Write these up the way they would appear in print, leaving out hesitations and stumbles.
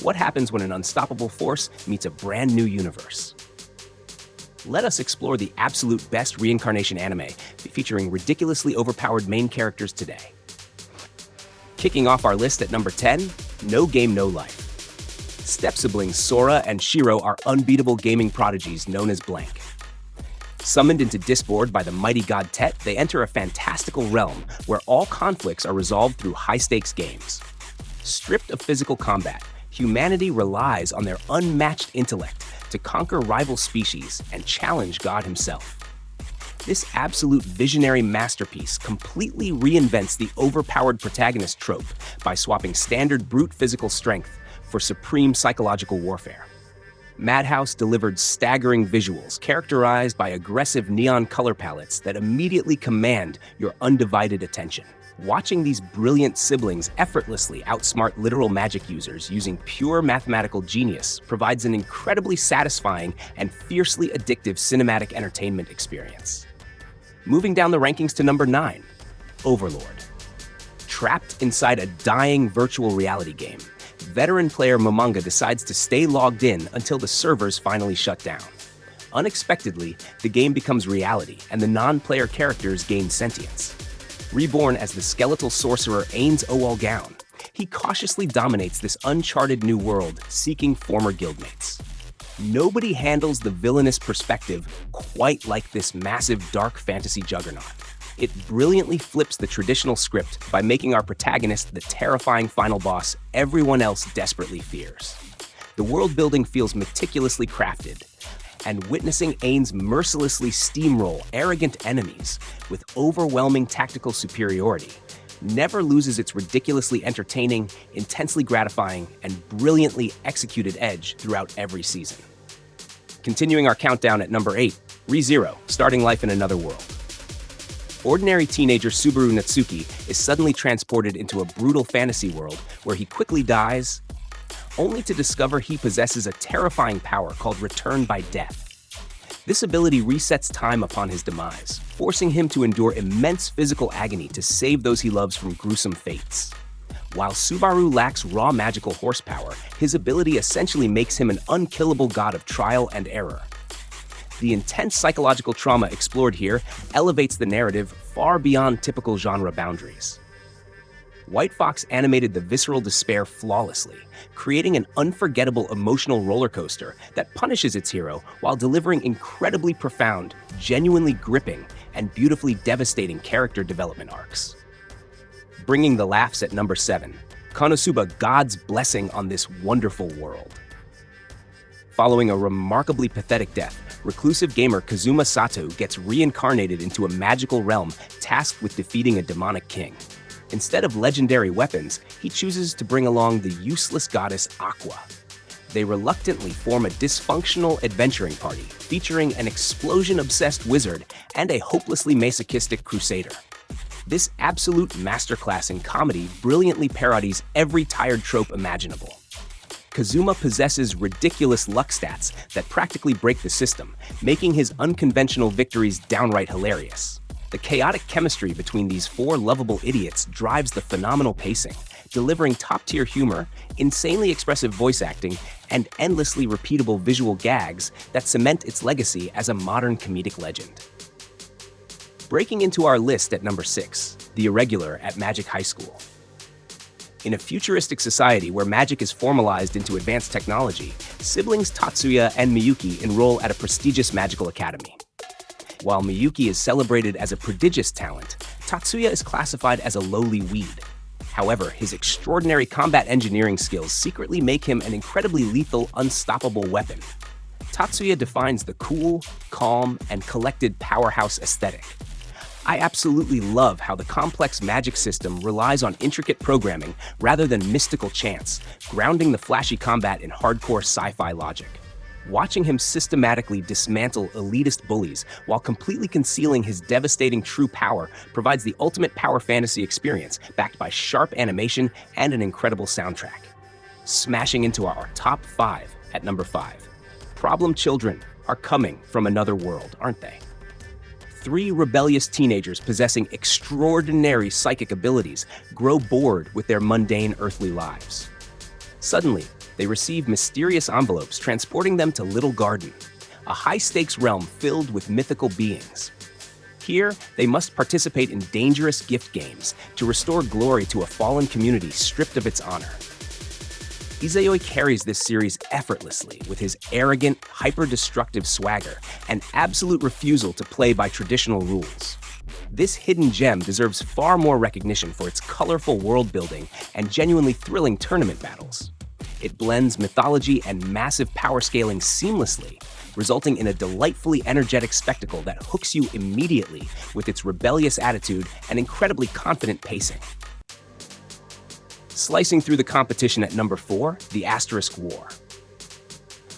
What happens when an unstoppable force meets a brand new universe? Let us explore the absolute best reincarnation anime featuring ridiculously overpowered main characters today. Kicking off our list at number 10, No Game No Life. Step-siblings Sora and Shiro are unbeatable gaming prodigies known as Blank. Summoned into Disboard by the mighty god Tet, they enter a fantastical realm where all conflicts are resolved through high-stakes games. Stripped of physical combat, humanity relies on their unmatched intellect to conquer rival species and challenge God himself. This absolute visionary masterpiece completely reinvents the overpowered protagonist trope by swapping standard brute physical strength for supreme psychological warfare. Madhouse delivered staggering visuals characterized by aggressive neon color palettes that immediately command your undivided attention. Watching these brilliant siblings effortlessly outsmart literal magic users using pure mathematical genius provides an incredibly satisfying and fiercely addictive cinematic entertainment experience. Moving down the rankings to number 9, Overlord. Trapped inside a dying virtual reality game, veteran player Momonga decides to stay logged in until the servers finally shut down. Unexpectedly, the game becomes reality and the non-player characters gain sentience. Reborn as the skeletal sorcerer Ains Owalgaon, he cautiously dominates this uncharted new world, seeking former guildmates. Nobody handles the villainous perspective quite like this massive dark fantasy juggernaut. It brilliantly flips the traditional script by making our protagonist the terrifying final boss everyone else desperately fears. The world building feels meticulously crafted, and witnessing Ains mercilessly steamroll arrogant enemies with overwhelming tactical superiority never loses its ridiculously entertaining, intensely gratifying, and brilliantly executed edge throughout every season. Continuing our countdown at number 8, ReZero, Starting Life in Another World. Ordinary teenager Subaru Natsuki is suddenly transported into a brutal fantasy world where he quickly dies, only to discover he possesses a terrifying power called Return by Death. This ability resets time upon his demise, forcing him to endure immense physical agony to save those he loves from gruesome fates. While Subaru lacks raw magical horsepower, his ability essentially makes him an unkillable god of trial and error. The intense psychological trauma explored here elevates the narrative far beyond typical genre boundaries. White Fox animated the visceral despair flawlessly, creating an unforgettable emotional roller coaster that punishes its hero while delivering incredibly profound, genuinely gripping, and beautifully devastating character development arcs. Bringing the laughs at number 7, Konosuba, God's Blessing on This Wonderful World. Following a remarkably pathetic death, reclusive gamer Kazuma Sato gets reincarnated into a magical realm tasked with defeating a demonic king. Instead of legendary weapons, he chooses to bring along the useless goddess Aqua. They reluctantly form a dysfunctional adventuring party featuring an explosion-obsessed wizard and a hopelessly masochistic crusader. This absolute masterclass in comedy brilliantly parodies every tired trope imaginable. Kazuma possesses ridiculous luck stats that practically break the system, making his unconventional victories downright hilarious. The chaotic chemistry between these four lovable idiots drives the phenomenal pacing, delivering top-tier humor, insanely expressive voice acting, and endlessly repeatable visual gags that cement its legacy as a modern comedic legend. Breaking into our list at number 6, The Irregular at Magic High School. In a futuristic society where magic is formalized into advanced technology, siblings Tatsuya and Miyuki enroll at a prestigious magical academy. While Miyuki is celebrated as a prodigious talent, Tatsuya is classified as a lowly weed. However, his extraordinary combat engineering skills secretly make him an incredibly lethal, unstoppable weapon. Tatsuya defines the cool, calm, and collected powerhouse aesthetic. I absolutely love how the complex magic system relies on intricate programming rather than mystical chance, grounding the flashy combat in hardcore sci-fi logic. Watching him systematically dismantle elitist bullies while completely concealing his devastating true power provides the ultimate power fantasy experience backed by sharp animation and an incredible soundtrack. Smashing into our top 5 at number 5. Problem children are coming from another world, aren't they? 3 rebellious teenagers possessing extraordinary psychic abilities grow bored with their mundane earthly lives. Suddenly, they receive mysterious envelopes transporting them to Little Garden, a high-stakes realm filled with mythical beings. Here, they must participate in dangerous gift games to restore glory to a fallen community stripped of its honor. Izayoi carries this series effortlessly with his arrogant, hyper-destructive swagger and absolute refusal to play by traditional rules. This hidden gem deserves far more recognition for its colorful world building and genuinely thrilling tournament battles. It blends mythology and massive power scaling seamlessly, resulting in a delightfully energetic spectacle that hooks you immediately with its rebellious attitude and incredibly confident pacing. Slicing through the competition at number 4, the Asterisk War.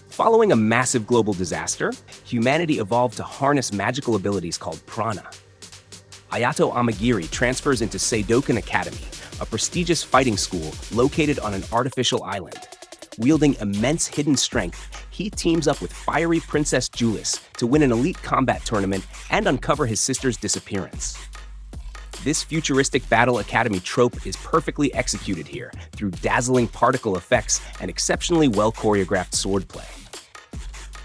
Following a massive global disaster, humanity evolved to harness magical abilities called prana. Ayato Amagiri transfers into Seidokan Academy, a prestigious fighting school located on an artificial island. Wielding immense hidden strength, he teams up with fiery Princess Julius to win an elite combat tournament and uncover his sister's disappearance. This futuristic Battle Academy trope is perfectly executed here through dazzling particle effects and exceptionally well-choreographed swordplay.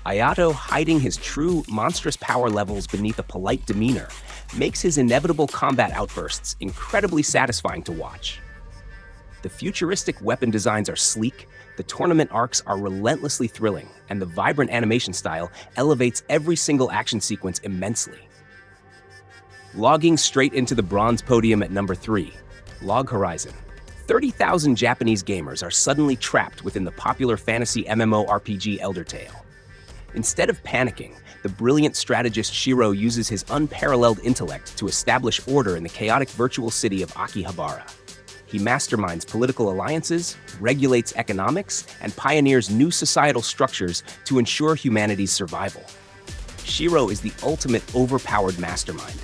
Ayato, hiding his true monstrous power levels beneath a polite demeanor, makes his inevitable combat outbursts incredibly satisfying to watch. The futuristic weapon designs are sleek, the tournament arcs are relentlessly thrilling, and the vibrant animation style elevates every single action sequence immensely. Logging straight into the bronze podium at number 3, Log Horizon. 30,000 Japanese gamers are suddenly trapped within the popular fantasy MMORPG Elder Tale. Instead of panicking, the brilliant strategist Shiro uses his unparalleled intellect to establish order in the chaotic virtual city of Akihabara. He masterminds political alliances, regulates economics, and pioneers new societal structures to ensure humanity's survival. Shiro is the ultimate overpowered mastermind,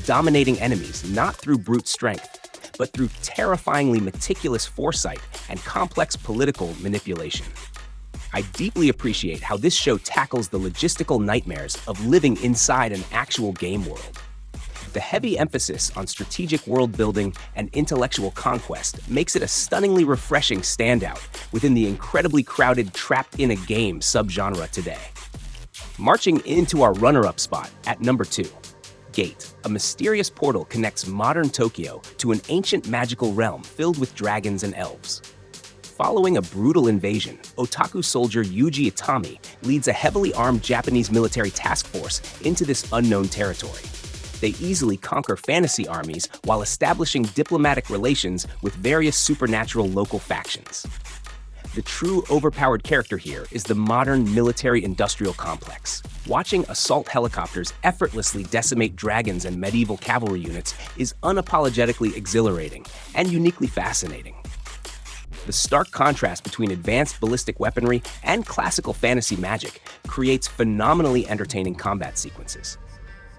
dominating enemies not through brute strength, but through terrifyingly meticulous foresight and complex political manipulation. I deeply appreciate how this show tackles the logistical nightmares of living inside an actual game world. The heavy emphasis on strategic world building and intellectual conquest makes it a stunningly refreshing standout within the incredibly crowded trapped-in-a-game subgenre today. Marching into our runner-up spot at number 2, Gate. A mysterious portal connects modern Tokyo to an ancient magical realm filled with dragons and elves. Following a brutal invasion, otaku soldier Yuji Itami leads a heavily armed Japanese military task force into this unknown territory. They easily conquer fantasy armies while establishing diplomatic relations with various supernatural local factions. The true overpowered character here is the modern military-industrial complex. Watching assault helicopters effortlessly decimate dragons and medieval cavalry units is unapologetically exhilarating and uniquely fascinating. The stark contrast between advanced ballistic weaponry and classical fantasy magic creates phenomenally entertaining combat sequences.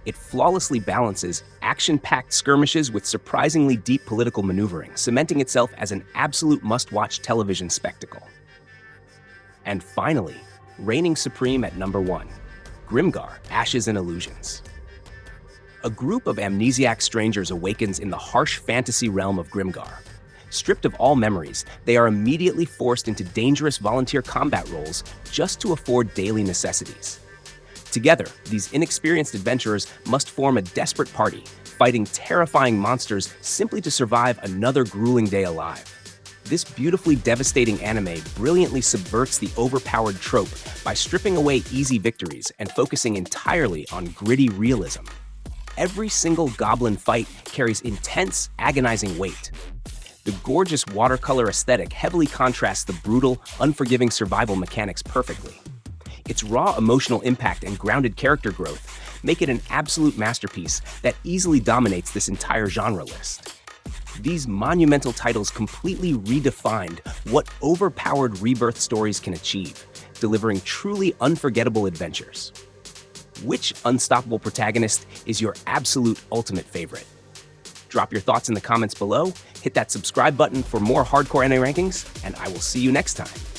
It flawlessly balances action-packed skirmishes with surprisingly deep political maneuvering, cementing itself as an absolute must-watch television spectacle. And finally, reigning supreme at number 1, Grimgar, Ashes and Illusions. A group of amnesiac strangers awakens in the harsh fantasy realm of Grimgar. Stripped of all memories, they are immediately forced into dangerous volunteer combat roles just to afford daily necessities. Together, these inexperienced adventurers must form a desperate party, fighting terrifying monsters simply to survive another grueling day alive. This beautifully devastating anime brilliantly subverts the overpowered trope by stripping away easy victories and focusing entirely on gritty realism. Every single goblin fight carries intense, agonizing weight. The gorgeous watercolor aesthetic heavily contrasts the brutal, unforgiving survival mechanics perfectly. Its raw emotional impact and grounded character growth make it an absolute masterpiece that easily dominates this entire genre list. These monumental titles completely redefined what overpowered rebirth stories can achieve, delivering truly unforgettable adventures. Which unstoppable protagonist is your absolute ultimate favorite? Drop your thoughts in the comments below, hit that subscribe button for more hardcore anime rankings, and I will see you next time.